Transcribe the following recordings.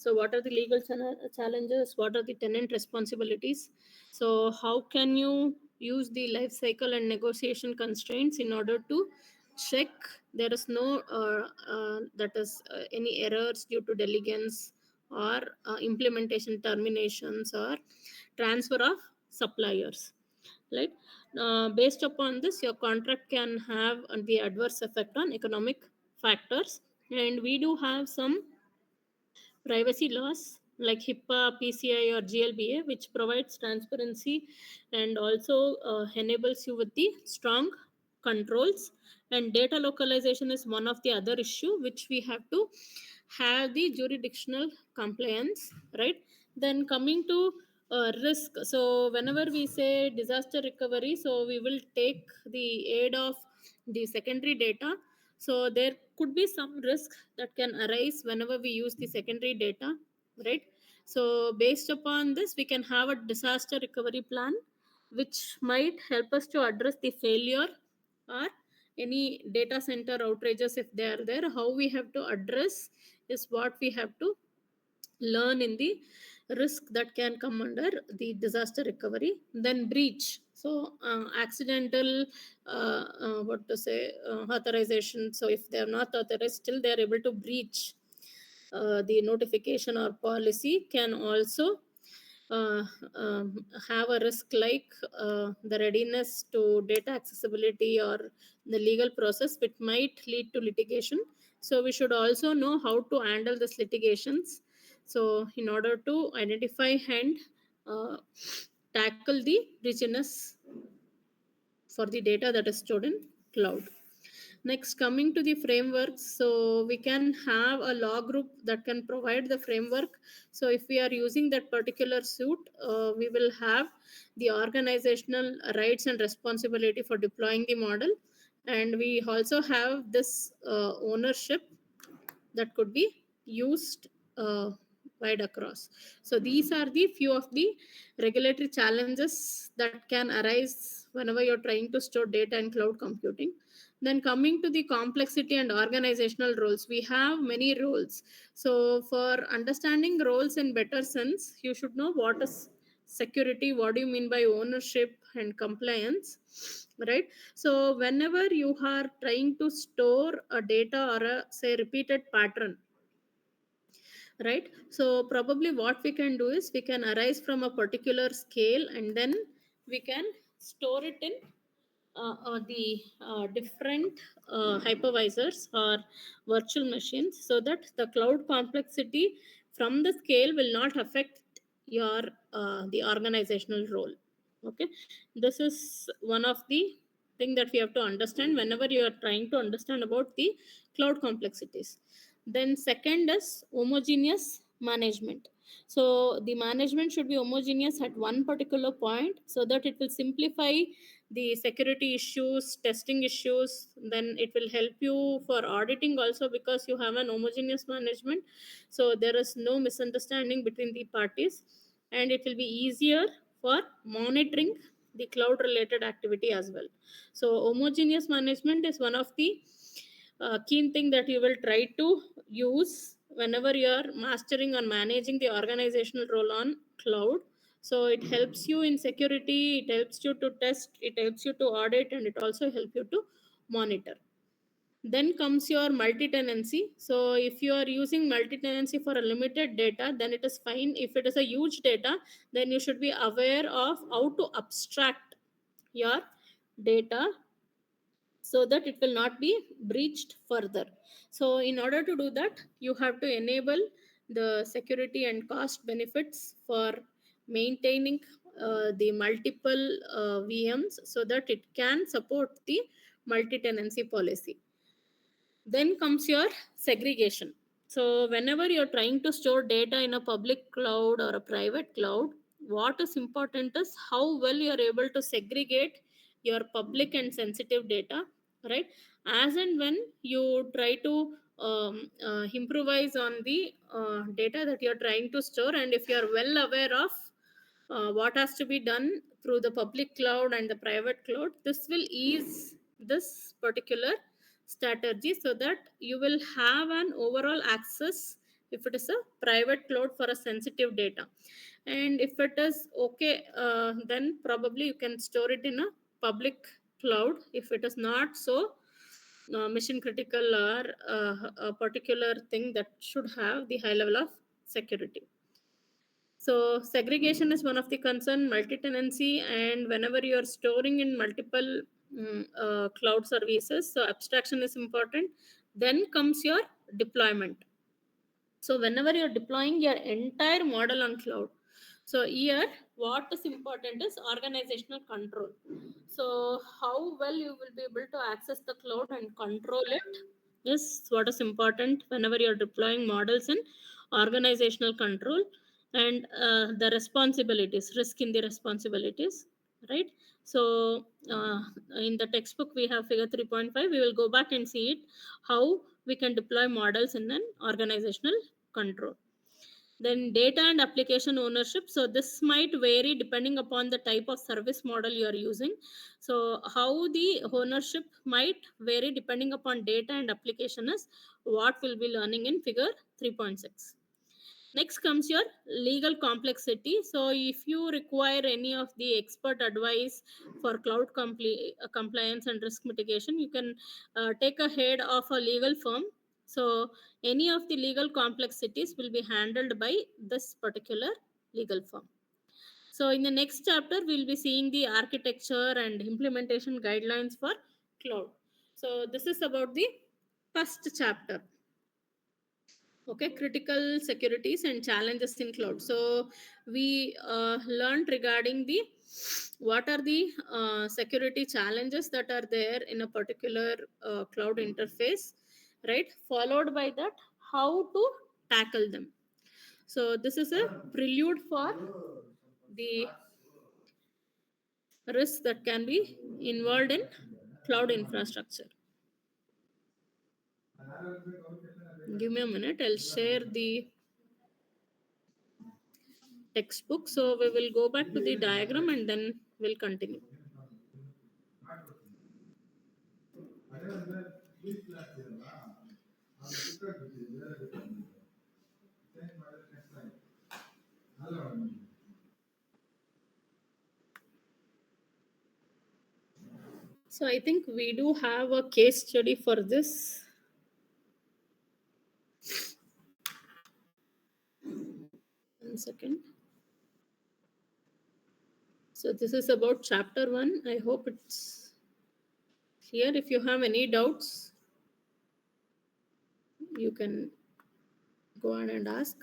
So what are the legal challenges? What are the tenant responsibilities? So how can you use the life cycle and negotiation constraints in order to check there is no that is any errors due to diligence or implementation terminations or transfer of suppliers, right? Based upon this, your contract can have the adverse effect on economic factors, and we do have some privacy laws like HIPAA, PCI, or GLBA, which provides transparency and also enables you with the strong controls. And data localization is one of the other issue which we have to have the jurisdictional compliance, right? Then coming to risk. So whenever we say disaster recovery, so we will take the aid of the secondary data. So there could be some risk that can arise whenever we use the secondary data, right? So based upon this, we can have a disaster recovery plan which might help us to address the failure or any data center outrages if they are there. How we have to address is what we have to learn in the risk that can come under the disaster recovery. Then breach. So accidental what to say authorization. So if they are not authorized, still they are able to breach the notification or policy, can also have a risk like the readiness to data accessibility or the legal process, which might lead to litigation. So we should also know how to handle this litigations. So in order to identify and uh, tackle the breachiness for the data that is stored in cloud. Next, coming to the frameworks, so we can have a law group that can provide the framework. So if we are using that particular suit, we will have the organizational rights and responsibility for deploying the model, and we also have this ownership that could be used wide across. So these are the few of the regulatory challenges that can arise whenever you're trying to store data in cloud computing. Then coming to the complexity and organizational roles, we have many roles. So for understanding roles in better sense, you should know what is security, what do you mean by ownership and compliance, right? So whenever you are trying to store a data or a say repeated pattern, right? So probably what we can do is we can arise from a particular scale, and then we can store it in the different hypervisors or virtual machines, so that the cloud complexity from the scale will not affect your the organizational role. Okay, this is one of the thing that we have to understand whenever you are trying to understand about the cloud complexities. Then second is homogeneous management. So the management should be homogeneous at one particular point, so that it will simplify the security issues, testing issues. Then it will help you for auditing also, because you have an homogeneous management, so there is no misunderstanding between the parties, and it will be easier for monitoring the cloud related activity as well. So homogeneous management is one of the key thing that you will try to use whenever you are mastering or managing the organizational role on cloud. So it helps you in security, it helps you to test, it helps you to audit, and it also helps you to monitor. Then comes your multi-tenancy. So if you are using multi-tenancy for a limited data, then it is fine. If it is a huge data, then you should be aware of how to abstract your data so that it will not be breached further. So in order to do that, you have to enable the security and cost benefits for maintaining the multiple VMs, so that it can support the multi-tenancy policy. Then comes your segregation. So whenever you're trying to store data in a public cloud or a private cloud, what is important is how well you're able to segregate your public and sensitive data, right? As and when you try to improvise on the data that you're trying to store, and if you're well aware of what has to be done through the public cloud and the private cloud, this will ease this particular strategy, so that you will have an overall access if it is a private cloud for a sensitive data. And if it is okay, then probably you can store it in a public cloud. If it is not so mission critical or a particular thing that should have the high level of security. So segregation is one of the concern, multi-tenancy, and whenever you are storing in multiple cloud services, so abstraction is important. Then comes your deployment. So whenever you're deploying your entire model on cloud, so here what is important is organizational control. So how well you will be able to access the cloud and control it is what is important whenever you're deploying models in organizational control. And the responsibilities, risk in the responsibilities, right? So in the textbook we have figure 3.5. We will go back and see it, how we can deploy models in an organizational control. Then data and application ownership. So this might vary depending upon the type of service model you are using. So how the ownership might vary depending upon data and application is what we'll be learning in figure 3.6. Next comes your legal complexity. So if you require any of the expert advice for cloud compliance and risk mitigation, you can take a head of a legal firm. So any of the legal complexities will be handled by this particular legal firm. So in the next chapter, we'll be seeing the architecture and implementation guidelines for cloud. So this is about the first chapter. Okay, critical securities and challenges in cloud. So we learned regarding the what are the security challenges that are there in a particular cloud interface, right? Followed by that, how to tackle them. So this is a prelude for the risks that can be involved in cloud infrastructure. Give me a minute, I'll share the textbook. So we will go back to the diagram and then we'll continue. So I think we do have a case study for this. 1 second. So this is about chapter 1. I hope it's clear. If you have any doubts, you can go on and ask.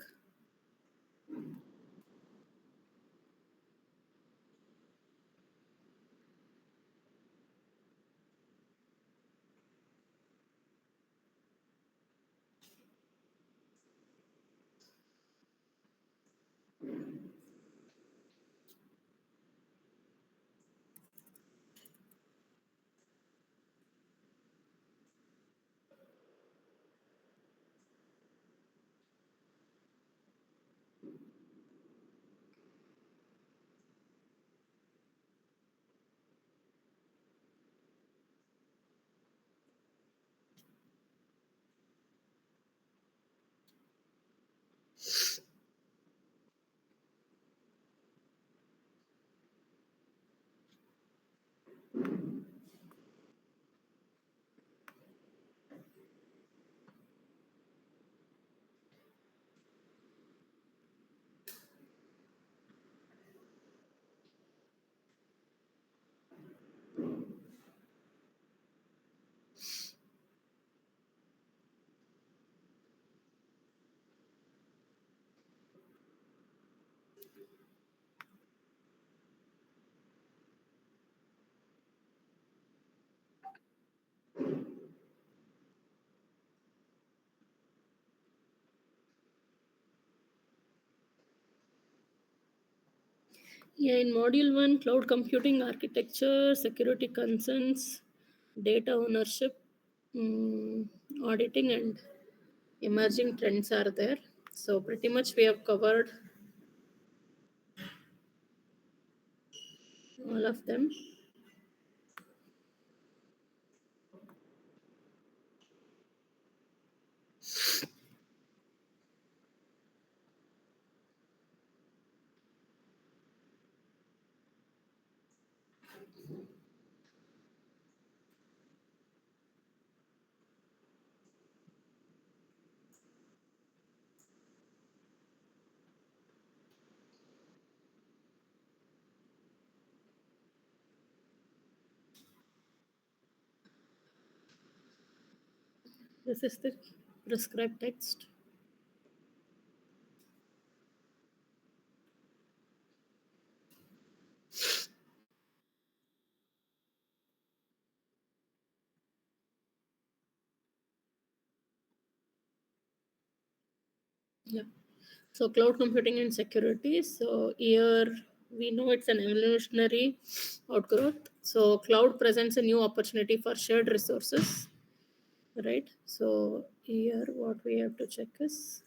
Yeah, in module 1, cloud computing architecture, security concerns, data ownership, auditing, and emerging trends are there. So pretty much we have covered all of them. This is the prescribed text. Yeah. So cloud computing and security. So here we know it's an evolutionary outgrowth. So cloud presents a new opportunity for shared resources, right? So here what we have to check is,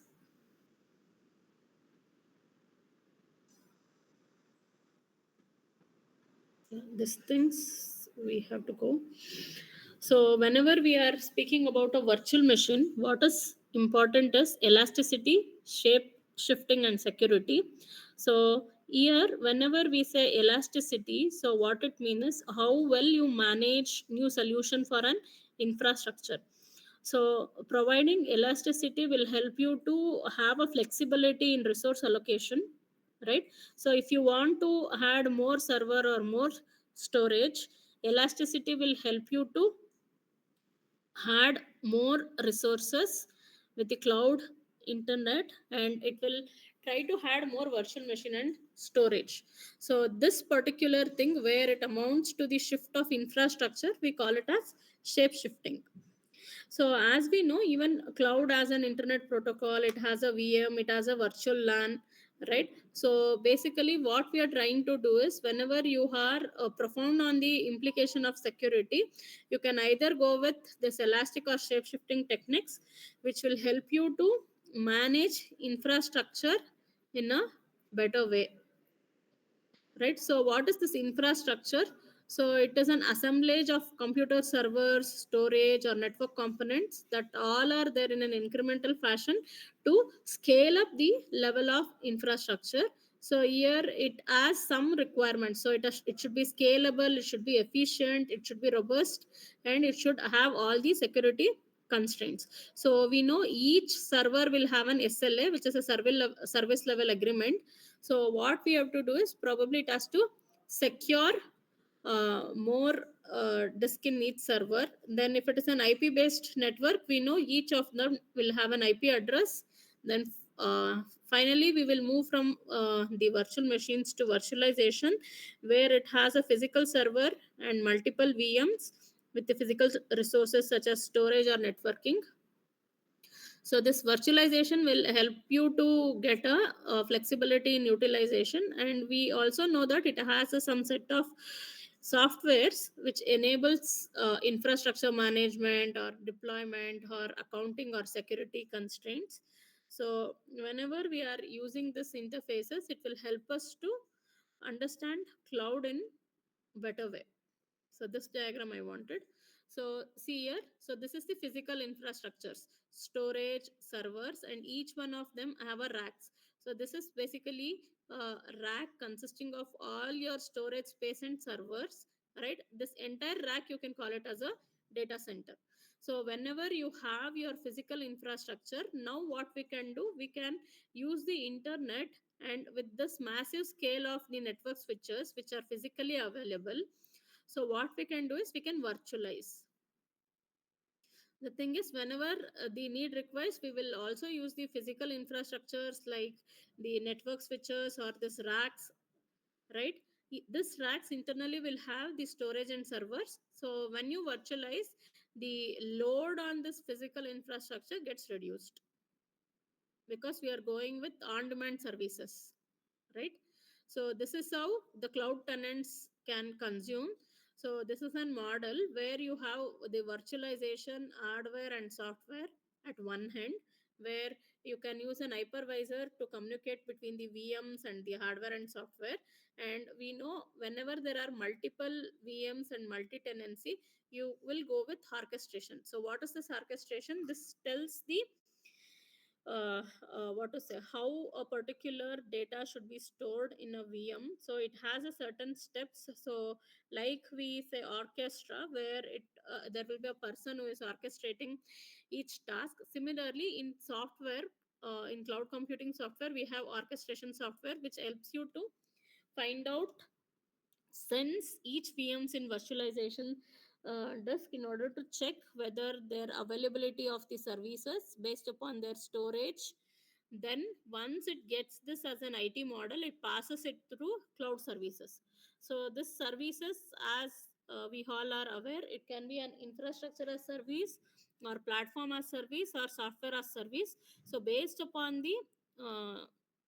yeah, these things we have to go. So whenever we are speaking about a virtual machine, what is important is elasticity, shape shifting, and security. So here, whenever we say elasticity, so what it means is how well you manage new solution for an infrastructure. So providing elasticity will help you to have a flexibility in resource allocation, right? So if you want to add more server or more storage, elasticity will help you to add more resources with the cloud internet, and it will try to add more virtual machine and storage. So this particular thing where it amounts to the shift of infrastructure, we call it as shape shifting. So as we know, even cloud as an internet protocol, it has a VM, it has a virtual LAN, right? So basically, what we are trying to do is whenever you are profound on the implication of security, you can either go with this elastic or shape shifting techniques, which will help you to manage infrastructure in a better way, right? So what is this infrastructure? So it is an assemblage of computer servers, storage, or network components that all are there in an incremental fashion to scale up the level of infrastructure. So here it has some requirements. So it should be scalable, it should be efficient, it should be robust, and it should have all the security constraints. So we know each server will have an SLA, which is a service level agreement. So what we have to do is probably it has to secure more disk in each server. Then if it is an IP based network, we know each of them will have an IP address. Then finally we will move from the virtual machines to virtualization, where it has a physical server and multiple VMs with the physical resources such as storage or networking. So this virtualization will help you to get a flexibility in utilization, and we also know that it has some set of softwares which enables infrastructure management or deployment or accounting or security constraints. So whenever we are using this interfaces, it will help us to understand cloud in better way. So this diagram I wanted. So see here, so this is the physical infrastructures, storage, servers, and each one of them have a racks. So this is basically a rack consisting of all your storage space and servers, right? This entire rack you can call it as a data center. So whenever you have your physical infrastructure, now what we can do, we can use the internet, and with this massive scale of the network switches which are physically available, so what we can do is we can virtualize. The thing is, whenever the need requires, we will also use the physical infrastructures like the network switches or this racks, right? This racks internally will have the storage and servers. So when you virtualize, the load on this physical infrastructure gets reduced because we are going with on-demand services, right? So this is how the cloud tenants can consume. So this is a model where you have the virtualization hardware and software at one hand, where you can use an hypervisor to communicate between the VMs and the hardware and software. And we know whenever there are multiple VMs and multi-tenancy, you will go with orchestration. So what is this orchestration? This tells the what to say, how a particular data should be stored in a VM. So it has a certain steps. So like we say orchestra, where it there will be a person who is orchestrating each task. Similarly in software, in cloud computing software, we have orchestration software which helps you to find out, since each VMs in virtualization disk in order to check whether their availability of the services based upon their storage. Then once it gets this as an IT model, it passes it through cloud services. So this services, as we all are aware, it can be an infrastructure as service or platform as service or software as service. So based upon the uh,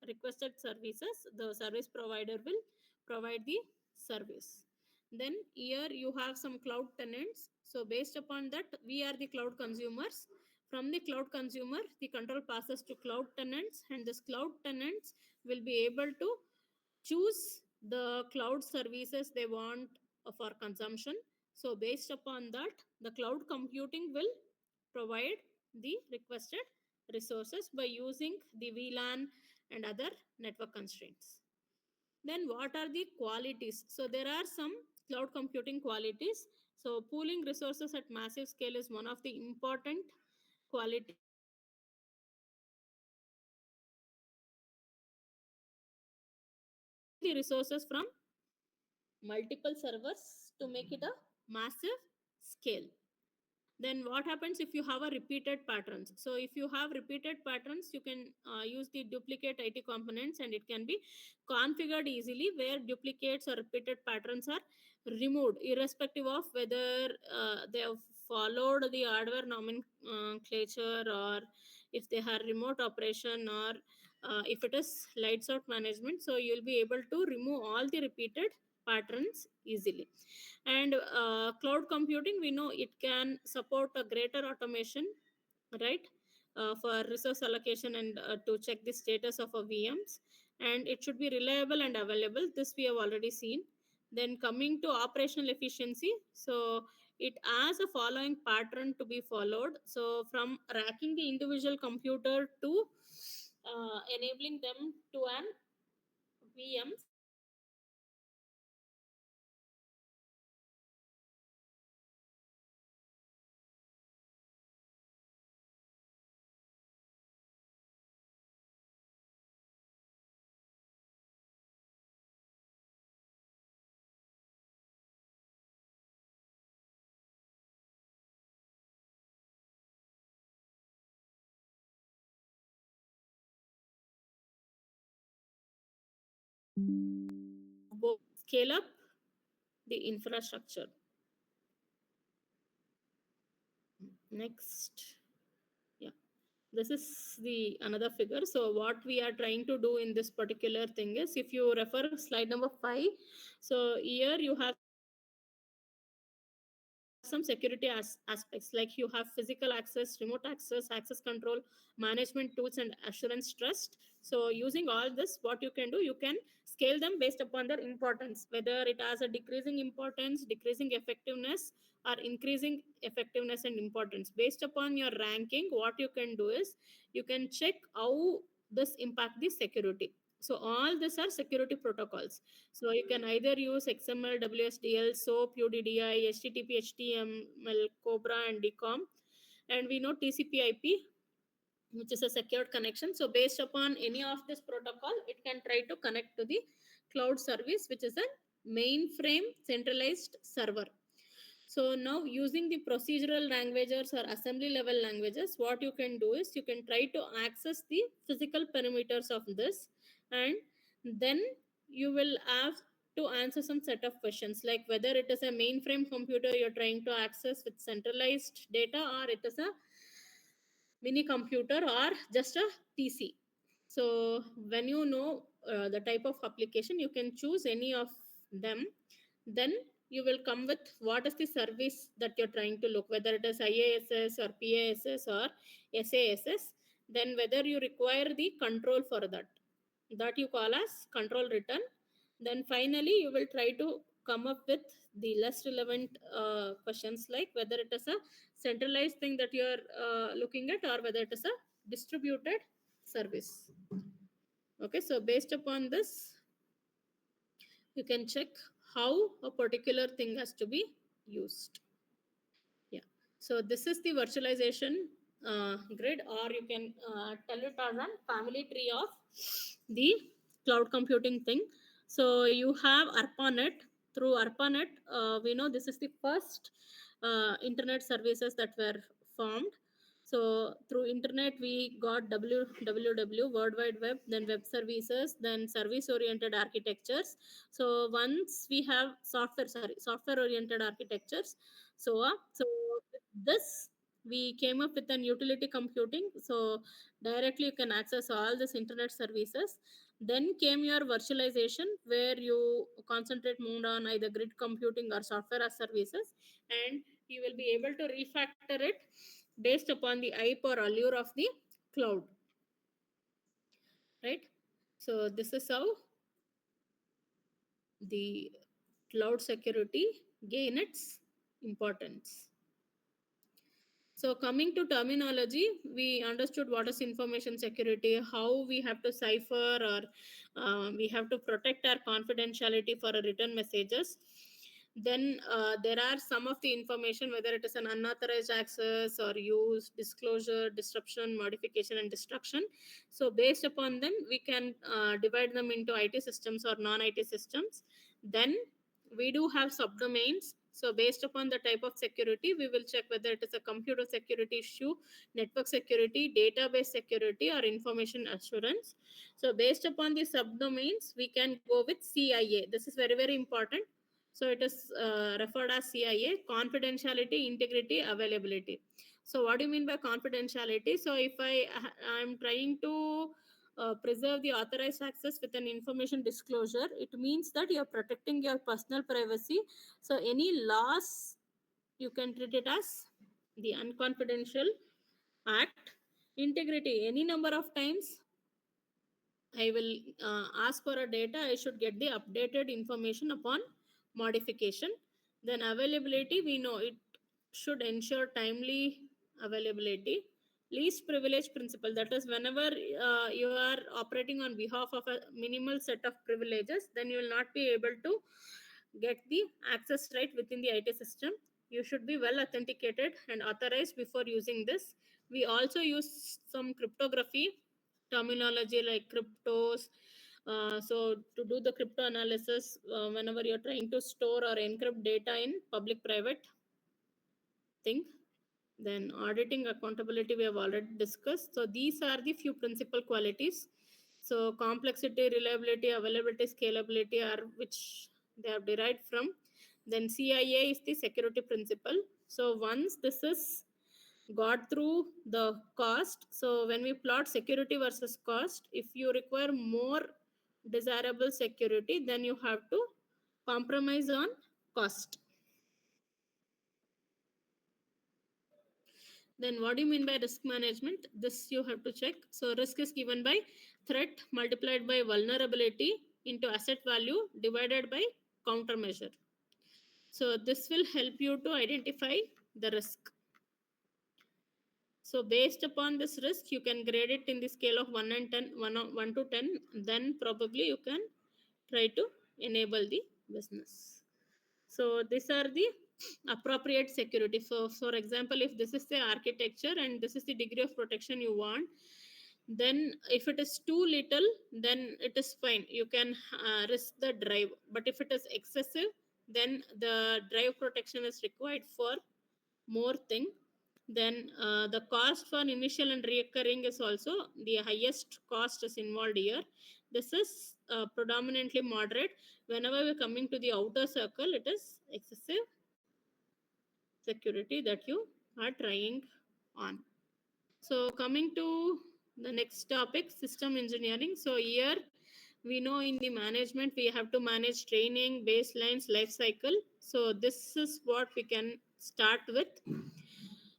requested services, the service provider will provide the service. Then here you have some cloud tenants. So based upon that, we are the cloud consumers. From the cloud consumer, the control passes to cloud tenants, and this cloud tenants will be able to choose the cloud services they want for consumption. So based upon that, the cloud computing will provide the requested resources by using the VLAN and other network constraints. Then what are the qualities? So there are some cloud computing qualities. So pooling resources at massive scale is one of the important qualities. So pooling the resources from multiple servers to make it a massive scale. Then what happens if you have a repeated patterns? So if you have repeated patterns, you can use the duplicate IT components, and it can be configured easily where duplicates or repeated patterns are removed irrespective of whether they have followed the hardware nomenclature, or if they have remote operation, or if it is lights out management. So you'll be able to remove all the repeated patterns easily. And cloud computing, we know it can support a greater automation, right? For resource allocation and to check the status of a VMs, and it should be reliable and available. This we have already seen. Then coming to operational efficiency, so it has a following pattern to be followed. So from racking the individual computer to enabling them to an VM. So there are some scale up the infrastructure. Next, yeah, this is the another figure. So what we are trying to do in this particular thing is, if you refer slide number 5, so here you have some security aspects, like you have physical access, remote access, access control, management tools, and assurance trust. So using all this, what you can do, you can scale them based upon their importance, whether it has a decreasing importance, decreasing effectiveness, or increasing effectiveness and importance. Based upon your ranking, what you can do is, you can check how this impact the security. So all these are security protocols. So you can either use XML, WSDL, SOAP, UDDI, HTTP, HTML, Cobra, and DCOM. And we know TCP/IP, which is a secured connection. So based upon any of this protocol, it can try to connect to the cloud service, which is a mainframe centralized server. So now, using the procedural languages or assembly level languages, what you can do is, you can try to access the physical parameters of this, and then you will have to answer some set of questions, like whether it is a mainframe computer you're trying to access with centralized data, or it is a mini computer, or just a PC. So when you know the type of application, you can choose any of them. Then you will come with what is the service that you're trying to look, whether it is IaaS or PaaS or SaaS. Then whether you require the control for that you call as control return. Then finally you will try to come up with the less relevant questions, like whether it is a centralized thing that you're looking at, or whether it is a distributed service. Okay, so based upon this, you can check how a particular thing has to be used. Yeah. So this is the virtualization grid, or you can tell it as a family tree of the cloud computing thing. So you have ARPANET. Through ARPANET, we know this is the first internet services that were formed. So through internet we got www, world wide web, then web services, then service oriented architectures. So once we have software oriented architectures, so with this we came up with an utility computing. So directly you can access all this internet services. Then came your virtualization, where you concentrate more on either grid computing or software as services, and you will be able to refactor it based upon the hype or allure of the cloud, right? So this is how the cloud security gain its importance. So coming to terminology, we understood what is information security, how we have to cipher or we have to protect our confidentiality for written messages. Then there are some of the information, whether it is an unauthorized access or use, disclosure, disruption, modification, and destruction. So based upon them, we can divide them into IT systems or non-IT systems. Then we do have subdomains. So based upon the type of security, we will check whether it is a computer security issue, network security, database security, or information assurance. So based upon the subdomains, we can go with CIA. This is very, very important. So it is referred as CIA: confidentiality, integrity, availability. So what do you mean by confidentiality? So if I'm trying to preserve the authorized access with an information disclosure, it means that you're protecting your personal privacy. So any loss, you can treat it as the unconfidential act. Integrity, any number of times I will ask for a data, I should get the updated information upon modification. Then availability, we know it should ensure timely availability. Least privilege principle, that is, whenever you are operating on behalf of a minimal set of privileges, then you will not be able to get the access right within the IT system. You should be well authenticated and authorized before using this. We also use some cryptography terminology like cryptos. So to do the crypto analysis, whenever you're trying to store or encrypt data in public private thing. Then auditing, accountability, we have already discussed. So these are the few principal qualities. So complexity, reliability, availability, scalability are which they are derived from. Then CIA is the security principle. So once this is got through the cost, so when we plot security versus cost, if you require more desirable security, then you have to compromise on cost. Then what do you mean by risk management? This you have to check. So risk is given by threat multiplied by vulnerability into asset value divided by countermeasure. So this will help you to identify the risk. So based upon this risk, you can grade it in the scale of 1 and 10, 1 to 10. Then probably you can try to enable the business. So these are the appropriate security. So for example, if this is the architecture and this is the degree of protection you want, then if it is too little, then it is fine. You can risk the drive. But if it is excessive, then the drive protection is required for more thing. Then the cost for initial and recurring is also the highest cost is involved here. This is predominantly moderate. Whenever we're coming to the outer circle, it is excessive security that you are trying on. So coming to the next topic, system engineering. So here we know in the management we have to manage training, baselines, life cycle. So this is what we can start with.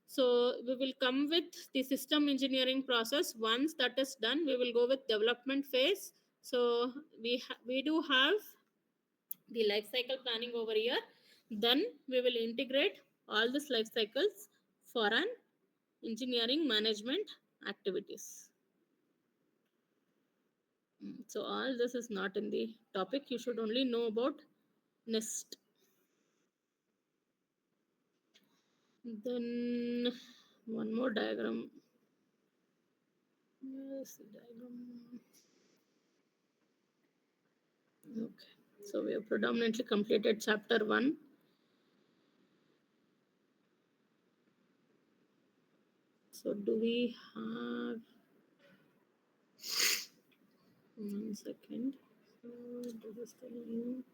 So we will come with the system engineering process. Once that is done, we will go with development phase. So we do have the life cycle planning over here. Then we will integrate all these life cycles for an engineering management activities. So all this is not in the topic. You should only know about NIST. Then one more diagram. Yes, diagram. Okay. So we have predominantly completed chapter 1. So do we have 1 second? So this is the link.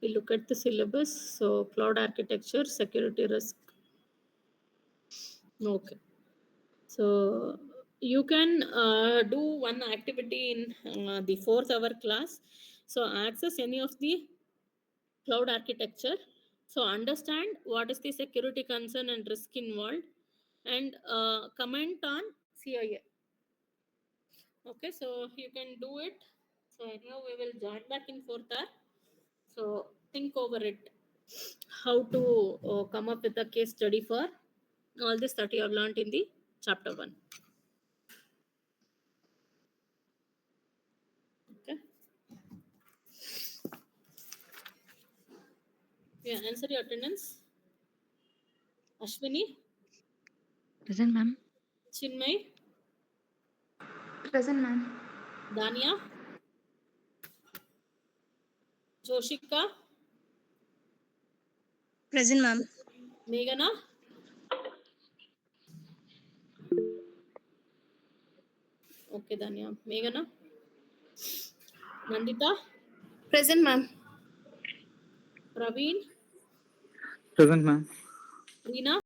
We look at the syllabus. So cloud architecture, security risk. Okay. So you can do one activity in the 4th hour class. So access any of the cloud architecture. So understand what is the security concern and risk involved, and comment on CIA. Okay, so you can do it. So anyhow, we will join back in 4th hour. So think over it, how to come up with a case study for all this that you have learned in the chapter 1. Okay. Yeah, answer your attendance. Ashwini, Present, ma'am. Chinmay, Present, ma'am. Dania, Joshika, Present, ma'am. Meghana, okay, Dania, Meghana, Nandita, Present, ma'am. Praveen, Present, ma'am. Reena,